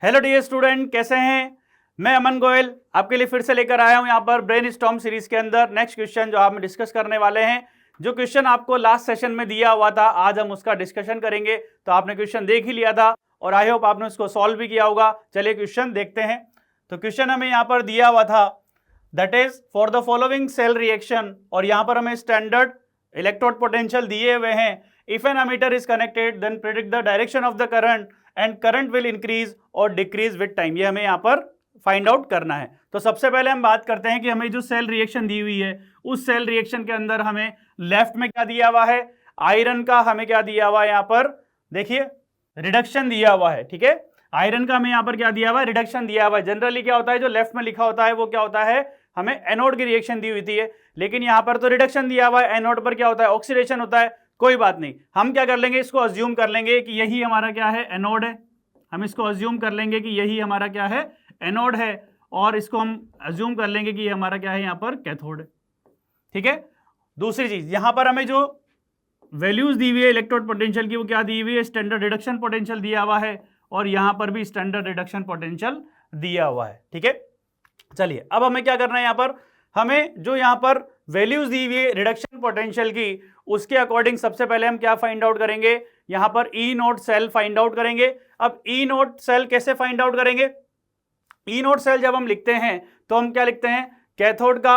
Hello dear student, कैसे हैं? मैं अमन गोयल आपके लिए फिर से लेकर आया हूं यहाँ पर ब्रेन स्टॉर्म सीरीज के अंदर नेक्स्ट क्वेश्चन जो आप में डिस्कस करने वाले हैं। जो क्वेश्चन आपको लास्ट सेशन में दिया हुआ था, आज हम उसका डिस्कशन करेंगे। तो आपने क्वेश्चन देख ही लिया था और आई होप आपने उसको सॉल्व भी किया होगा। चलिए क्वेश्चन देखते हैं। तो क्वेश्चन हमें यहाँ पर दिया हुआ था, that is for the following cell reaction, और यहाँ पर हमें स्टैंडर्ड इलेक्ट्रोड पोटेंशियल दिए हुए हैं। If an ammeter is connected then predict the direction of the current and current will increase और डिक्रीज विद टाइम। ये हमें यहाँ पर फाइंड आउट करना है। तो सबसे पहले हम बात करते हैं कि हमें जो सेल रिएक्शन दी हुई है, उस सेल रिएक्शन के अंदर हमें लेफ्ट में क्या दिया हुआ है, आयरन का हमें क्या दिया हुआ है, यहाँ पर देखिए रिडक्शन दिया हुआ है। ठीक है, आयरन का हमें यहाँ पर क्या दिया हुआ है, रिडक्शन दिया हुआ है। जनरली क्या होता है, जो लेफ्ट में लिखा होता है वो क्या होता है, हमें एनोड की रिएक्शन दी हुई थी, लेकिन यहाँ पर तो रिडक्शन दिया हुआ है। एनोड पर क्या होता है, ऑक्सीडेशन होता है। कोई बात नहीं, हम क्या कर लेंगे, इसको अज्यूम कर लेंगे कि यही हमारा क्या है, एनोड है। हम इसको अज्यूम कर लेंगे कि यही हमारा क्या है, एनोड है, और इसको हम अज्यूम कर लेंगे कि ये हमारा क्या है, यहाँ पर कैथोड है। ठीक है, दूसरी चीज यहाँ पर हमें जो वैल्यूज दी हुई है इलेक्ट्रोड पोटेंशियल की, वो क्या दी हुई है, स्टैंडर्ड रिडक्शन पोटेंशियल दिया हुआ है, और यहाँ पर भी स्टैंडर्ड रिडक्शन पोटेंशियल दिया हुआ है। ठीक है, चलिए अब हमें क्या करना है, यहाँ पर हमें जो यहाँ पर वैल्यूज दी हुई है रिडक्शन पोटेंशियल की, उसके अकॉर्डिंग सबसे पहले हम क्या फाइंड आउट करेंगे, यहाँ पर ई नोट सेल फाइंड आउट करेंगे। अब ई नोट सेल कैसे फाइंड आउट करेंगे, ई नोट सेल जब हम लिखते हैं तो हम क्या लिखते हैं, कैथोड का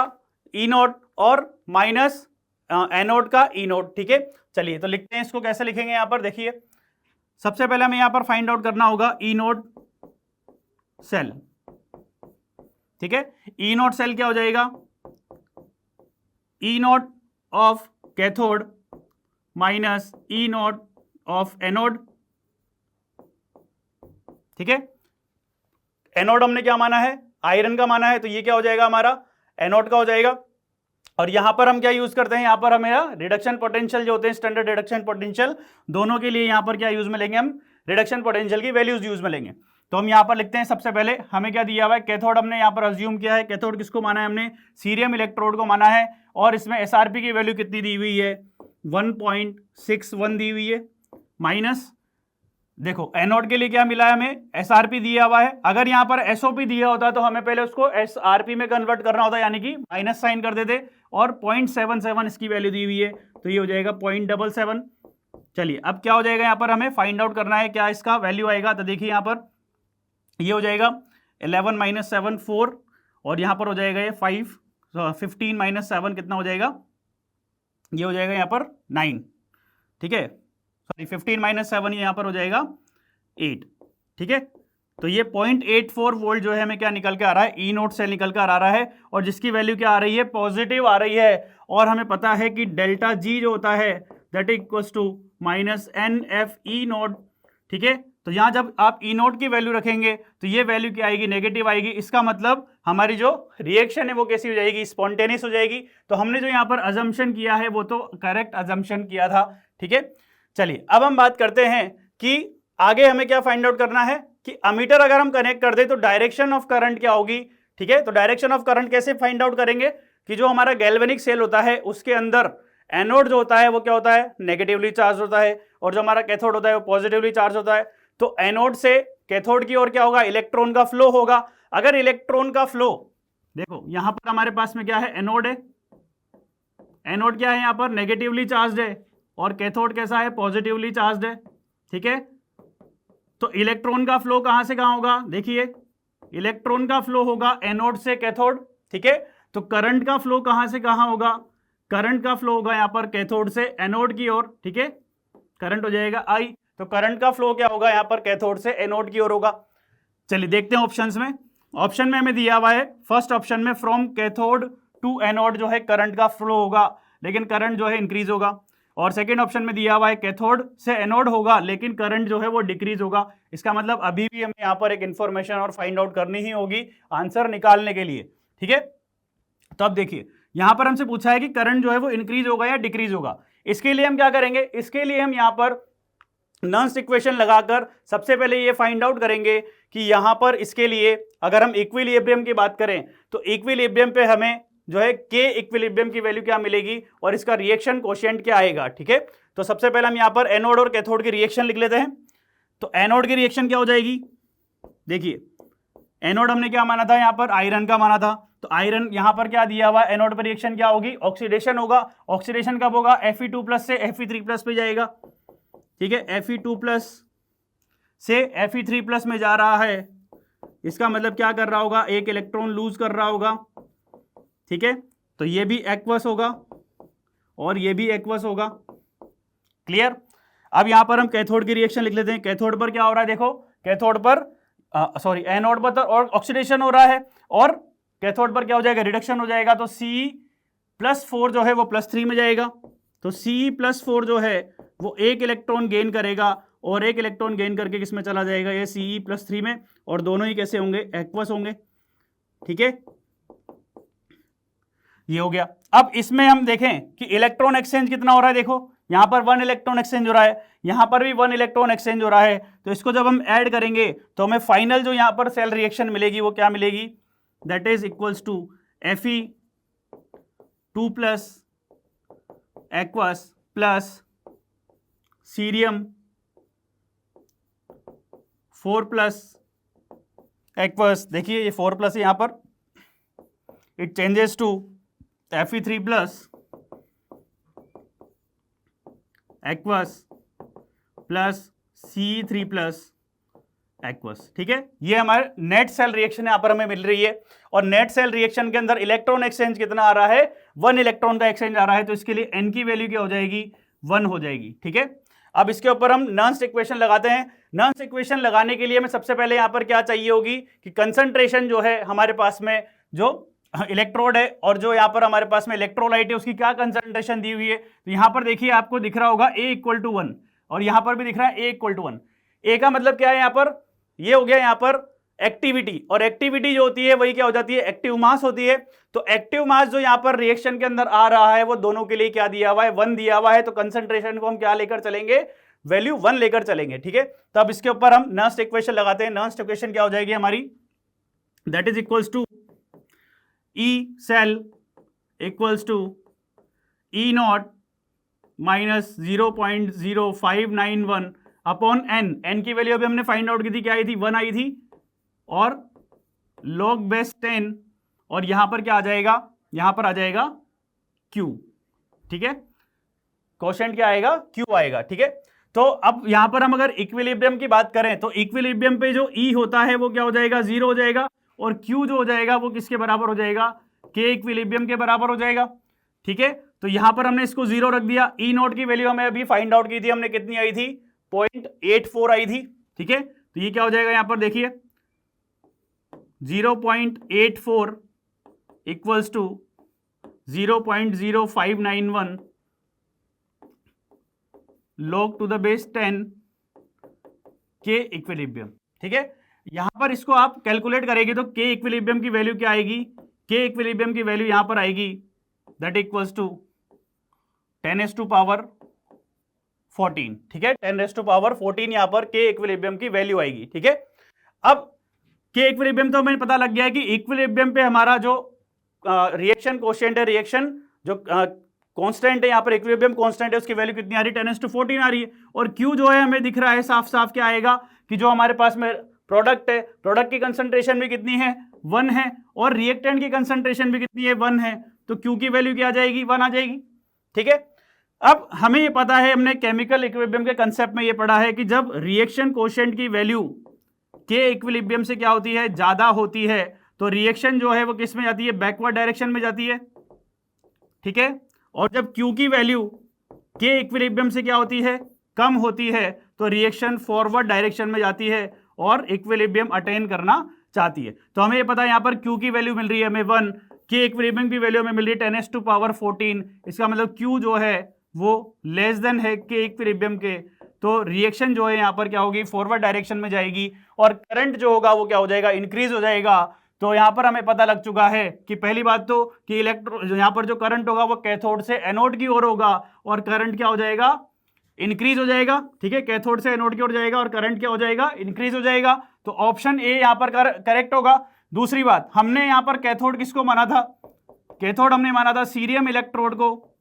ई नोट और माइनस एनोड का ई नोट। ठीक है, चलिए तो लिखते हैं, इसको कैसे लिखेंगे, यहाँ पर देखिए सबसे पहले हमें यहाँ पर फाइंड आउट करना होगा ई नोट सेल। ठीक है, ई नोट सेल क्या हो जाएगा, E nought of cathode minus E nought of anode. ठीक है, एनोड हमने क्या माना है, आयरन का माना है, तो ये क्या हो जाएगा, हमारा एनोड का हो जाएगा। और यहां पर हम क्या यूज करते हैं, यहां पर हमें रिडक्शन पोटेंशियल जो होते हैं, स्टैंडर्ड रिडक्शन पोटेंशियल, दोनों के लिए यहां पर क्या यूज में लेंगे, हम रिडक्शन पोटेंशियल की वैल्यूज यूज में लेंगे। तो हम यहां पर लिखते हैं, सबसे पहले हमें क्या दिया हुआ है, कैथोड हमने यहां पर अज्यूम किया है। कैथोड किसको माना है, हमने सीरियम इलेक्ट्रोड को माना है, और इसमें एसआरपी की वैल्यू कितनी दी हुई है, 1.61 दी हुई है, माइनस देखो एनोड के लिए क्या मिला है, हमें एसआरपी दिया हुआ है। अगर यहां पर एसओपी दिया होता तो हमें पहले उसको एसआरपी में कन्वर्ट करना होता, यानी कि माइनस साइन कर देते, और 0.77 इसकी वैल्यू दी हुई है, तो ये हो जाएगा 0.77। चलिए अब क्या हो जाएगा, यहां पर हमें फाइंड आउट करना है क्या इसका वैल्यू आएगा। तो देखिए यहां पर ये हो जाएगा 11 माइनस 7 4, और यहां पर हो जाएगा ये 5, 15 माइनस 7 कितना हो जाएगा, ये हो जाएगा यहां पर 9। ठीक है, सॉरी 15 माइनस 7 यहाँ पर हो जाएगा 8। ठीक है, तो ये 0.84 वोल्ट जो है हमें क्या निकल के आ रहा है, ई नोट सेल निकल कर आ रहा है, और जिसकी वैल्यू क्या आ रही है, पॉजिटिव आ रही है। और हमें पता है कि डेल्टा जी जो होता है that equals to minus N F E nought. ठीक है, तो यहां जब आप ई नोट की वैल्यू रखेंगे तो ये वैल्यू क्या आएगी, नेगेटिव आएगी। इसका मतलब हमारी जो रिएक्शन है वो कैसी हो जाएगी, स्पॉन्टेनियस हो जाएगी। तो हमने जो यहाँ पर अजम्पशन किया है वो तो करेक्ट अजम्पशन किया था। ठीक है, चलिए अब हम बात करते हैं कि आगे हमें क्या फाइंड आउट करना है, कि अमीटर अगर हम कनेक्ट कर दे तो डायरेक्शन ऑफ करंट क्या होगी। ठीक है, तो डायरेक्शन ऑफ करंट कैसे फाइंड आउट करेंगे, कि जो हमारा गैल्वेनिक सेल होता है उसके अंदर एनोड जो होता है वो क्या होता है, नेगेटिवली चार्ज होता है, और जो हमारा कैथोड होता है वो पॉजिटिवली चार्ज होता है। तो एनोड से कैथोड की ओर क्या होगा, इलेक्ट्रॉन का फ्लो होगा। अगर इलेक्ट्रॉन का फ्लो, देखो यहां पर हमारे पास में क्या है, एनोड है, एनोड क्या है यहाँ पर, नेगेटिवली चार्ज है, और कैथोड कैसा है, पॉजिटिवली चार्ज है। ठीक है, तो इलेक्ट्रॉन का फ्लो कहां से कहां होगा, देखिए इलेक्ट्रॉन का फ्लो होगा एनोड से कैथोड। ठीक है, तो करंट का फ्लो कहां से कहां होगा, करंट का फ्लो होगा यहां पर कैथोड से एनोड की ओर। ठीक है, करंट हो जाएगा आई, तो करंट का फ्लो क्या होगा यहां पर, कैथोड से एनोड की ओर होगा। चलिए देखते हैं ऑप्शंस में। ऑप्शन में हमें दिया हुआ है, फर्स्ट ऑप्शन में फ्रॉम कैथोड टू एनोड जो है करंट का फ्लो होगा, लेकिन करंट जो है इंक्रीज होगा। और सेकंड ऑप्शन में दिया हुआ है कैथोड से एनोड होगा, लेकिन करंट जो है वो डिक्रीज होगा। इसका मतलब अभी भी हमें यहाँ पर एक इंफॉर्मेशन और फाइंड आउट करनी ही होगी आंसर निकालने के लिए। ठीक है, तो अब देखिए यहां पर हमसे पूछा है कि करंट जो है वो इंक्रीज होगा या डिक्रीज होगा। इसके लिए हम क्या करेंगे, इसके लिए हम यहाँ पर नॉन्स इक्वेशन लगाकर सबसे पहले ये फाइंड आउट करेंगे कि यहां पर इसके लिए अगर हम इक्विलिब्रियम की बात करें तो इक्विलिब्रियम पे हमें जो है के इक्विलिब्रियम की वैल्यू क्या मिलेगी और इसका रिएक्शन कोशिएंट क्या आएगा। ठीक है, तो सबसे पहले हम यहां पर एनोड और कैथोड की रिएक्शन लिख लेते हैं। तो एनोड की रिएक्शन क्या हो जाएगी, देखिए एनोड हमने क्या माना था, यहां पर आयरन का माना था, तो आयरन यहां पर क्या दिया हुआ है, एनोड पर रिएक्शन क्या होगी, ऑक्सीडेशन होगा। ऑक्सीडेशन कब होगा, Fe2+ से Fe3+ पे जाएगा, ठीक है, Fe2+ से Fe3+ में जा रहा है, इसका मतलब क्या कर रहा होगा, एक इलेक्ट्रॉन लूज कर रहा होगा, ठीक है, तो ये भी एक्वस होगा और ये भी एक्वस होगा। क्लियर। अब यहां पर हम कैथोड की रिएक्शन लिख लेते हैं। कैथोड पर क्या हो रहा है, देखो कैथोड पर सॉरी एनोड पर और ऑक्सीडेशन हो रहा है और कैथोड पर क्या हो जाएगा, रिडक्शन हो जाएगा, तो C+4 जो है वो +3 में जाएगा, तो Ce+4 जो है वो एक इलेक्ट्रॉन गेन करेगा और एक इलेक्ट्रॉन गेन करके किसमें चला जाएगा, ये Ce+3 में, और दोनों ही कैसे होंगे, एक्वस होंगे, ठीक है, ये हो गया। अब इसमें हम देखें कि इलेक्ट्रॉन एक्सचेंज कितना हो रहा है, देखो यहां पर 1 इलेक्ट्रॉन एक्सचेंज हो रहा है, यहां पर भी 1 इलेक्ट्रॉन एक्सचेंज हो रहा है, तो इसको जब हम ऐड करेंगे तो हमें फाइनल जो यहां पर सेल रिएक्शन मिलेगी वो क्या मिलेगी, that is equals to Fe2+ aqueous plus cerium 4+ aqueous. देखिए ये 4+ है यहां पर, it changes to Fe3+ aqueous plus Ce3+ aqueous, ठीक है, ये हमारे नेट सेल रिएक्शन यहां पर हमें मिल रही है। और नेट सेल रिएक्शन के अंदर इलेक्ट्रॉन एक्सचेंज कितना आ रहा है, 1 इलेक्ट्रॉन का एक्सचेंज आ रहा है, तो इसके लिए n की वैल्यू क्या हो जाएगी, 1 हो जाएगी, ठीक है। अब इसके ऊपर हम नर्न्स इक्वेशन लगाते हैं। नर्न्स इक्वेशन लगाने के लिए हमें सबसे पहले यहां पर क्या चाहिए होगी कि कंसंट्रेशन जो है हमारे पास में, जो इलेक्ट्रोड है और जो यहां पर हमारे पास में इलेक्ट्रोलाइट है, उसकी क्या कंसंट्रेशन दी हुई है। तो यहां पर देखिए आपको दिख रहा होगा A = 1 और यहां पर भी दिख रहा है A = 1। A का मतलब क्या है, यहां पर ये हो गया यहां पर एक्टिविटी, और एक्टिविटी जो होती है वही क्या हो जाती है, एक्टिव मास होती है। तो एक्टिव मास जो यहां पर रिएक्शन के अंदर आ रहा है वो दोनों के लिए क्या दिया हुआ है, 1 दिया हुआ है, तो कंसंट्रेशन को हम क्या लेकर चलेंगे, वैल्यू 1 लेकर चलेंगे, ठीक है। तो अब इसके ऊपर हम नर्न्स इक्वेशन लगाते हैं। नर्न्स इक्वेशन क्या हो जाएगी हमारी, that is equals to E cell equals to E0 minus 0.0591 upon n की वैल्यू अभी हमने फाइंड आउट की थी, क्या आई थी, 1 आई थी, और log बेस 10, और यहां पर क्या आ जाएगा, यहां पर आ जाएगा Q, ठीक है, क्वोशेंट क्या आएगा, Q आएगा, ठीक है। तो अब यहां पर हम अगर इक्विलिब्रियम की बात करें तो इक्विलिब्रियम पे जो E होता है वो क्या हो जाएगा, 0 हो जाएगा, और Q जो हो जाएगा वो किसके बराबर हो जाएगा, K इक्विलिब्रियम के बराबर हो जाएगा, ठीक है। तो यहां पर हमने इसको 0 रख दिया। E0 की वैल्यू हमें अभी फाइंड आउट की थी हमने, कितनी आई थी, 0.84 आई थी, ठीक है। तो ये क्या हो जाएगा, यहां पर देखिए 0.84 equals to 0.0591 log to the base 10 K equilibrium, ठीक है। यहां पर इसको आप कैलकुलेट करेंगे तो K इक्विलिब्रियम की वैल्यू क्या आएगी, K इक्विलिब्रियम की वैल्यू यहां पर आएगी दैट इक्वल्स टू 10⁻14, ठीक है, 10⁻14 यहां पर K इक्विलिब्रियम की वैल्यू आएगी, ठीक है। अब K इक्विलिब्रियम तो हमें पता लग गया है कि इक्विलिब्रियम पे हमारा जो रिएक्शन कोशेंट है, रिएक्शन जो कांस्टेंट है यहां पर, इक्विलिब्रियम कांस्टेंट है, उसकी वैल्यू कितनी आ रही है, 10⁻14 आ रही है। और Q जो है हमें दिख रहा है साफ साफ क्या आएगा कि जो हमारे पास में प्रोडक्ट है, प्रोडक्ट की कंसंट्रेशन भी कितनी है, 1 है, और रिएक्टेंट की कंसंट्रेशन भी कितनी है, 1 है, तो Q की वैल्यू क्या आ जाएगी, 1 आ जाएगी, ठीक है। अब हमें ये पता है, हमने केमिकल इक्विलिब्रियम के कंसेप्ट में ये पढ़ा है कि जब रिएक्शन कोशेंट की वैल्यू K इक्विलिब्रियम से क्या होती है, ज्यादा होती है, तो रिएक्शन जो है वो किस में जाती है, बैकवर्ड डायरेक्शन में जाती है, ठीक है। और जब Q की वैल्यू K इक्विलिब्रियम से क्या होती है, कम होती है, तो रिएक्शन फॉरवर्ड डायरेक्शन में जाती है और इक्विलिब्रियम अटेन करना चाहती है। तो हमें ये पता है यहां पर Q की वैल्यू मिल रही है हमें 1, K इक्विलिब्रियम की वैल्यू हमें मिल रही है 10⁻14, इसका मतलब Q जो है वो लेस देन है K इक्विलिब्रियम के, तो रिएक्शन जो है यहां पर क्या होगी, फॉरवर्ड डायरेक्शन में जाएगी, और करंट जो होगा वो क्या हो जाएगा, इंक्रीज हो जाएगा। तो यहां पर हमें पता लग चुका है कि पहली बात तो कि यहां पर जो करंट होगा वो कैथोड से एनोड की ओर होगा, और करंट क्या हो जाएगा, इंक्रीज हो जाएगा, ठीक है, कैथोड से एनोड की ओर जाएगा और करंट क्या हो जाएगा, इंक्रीज हो जाएगा। तो ऑप्शन ए यहां पर करेक्ट होगा। दूसरी बात, हमने यहां पर कैथोड किसको माना था, कैथोड हमने माना था सीरियम इलेक्ट्रोड को,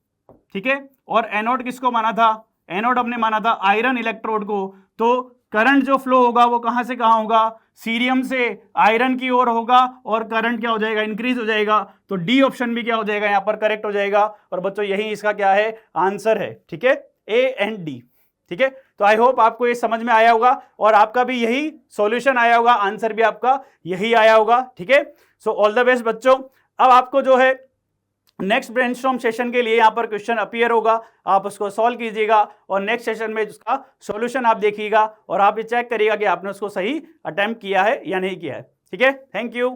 ठीक है, और एनोड किसको माना था, एनोड हमने माना था आयरन इलेक्ट्रोड को। तो करंट जो फ्लो होगा वो कहां से कहां होगा, सीरियम से आयरन की ओर होगा, और करंट क्या हो जाएगा, इंक्रीज हो जाएगा। तो डी ऑप्शन भी क्या हो जाएगा, यहां पर करेक्ट हो जाएगा। और बच्चों यही इसका क्या है, आंसर है। ठीक है, ए एंड डी। ठीक है, तो आई होप आपको ये समझ में आया होगा और आपका भी यही सॉल्यूशन आया होगा, आंसर भी आपका यही आया होगा। ठीक है, सो ऑल द बेस्ट बच्चों। अब आपको जो है नेक्स्ट ब्रेनस्टॉर्म सेशन के लिए यहां पर क्वेश्चन अपीयर होगा, आप उसको सॉल्व कीजिएगा और नेक्स्ट सेशन में उसका सॉल्यूशन आप देखिएगा और आप ये चेक करिएगा कि आपने उसको सही अटेम्प्ट किया है या नहीं किया है। ठीक है, थैंक यू।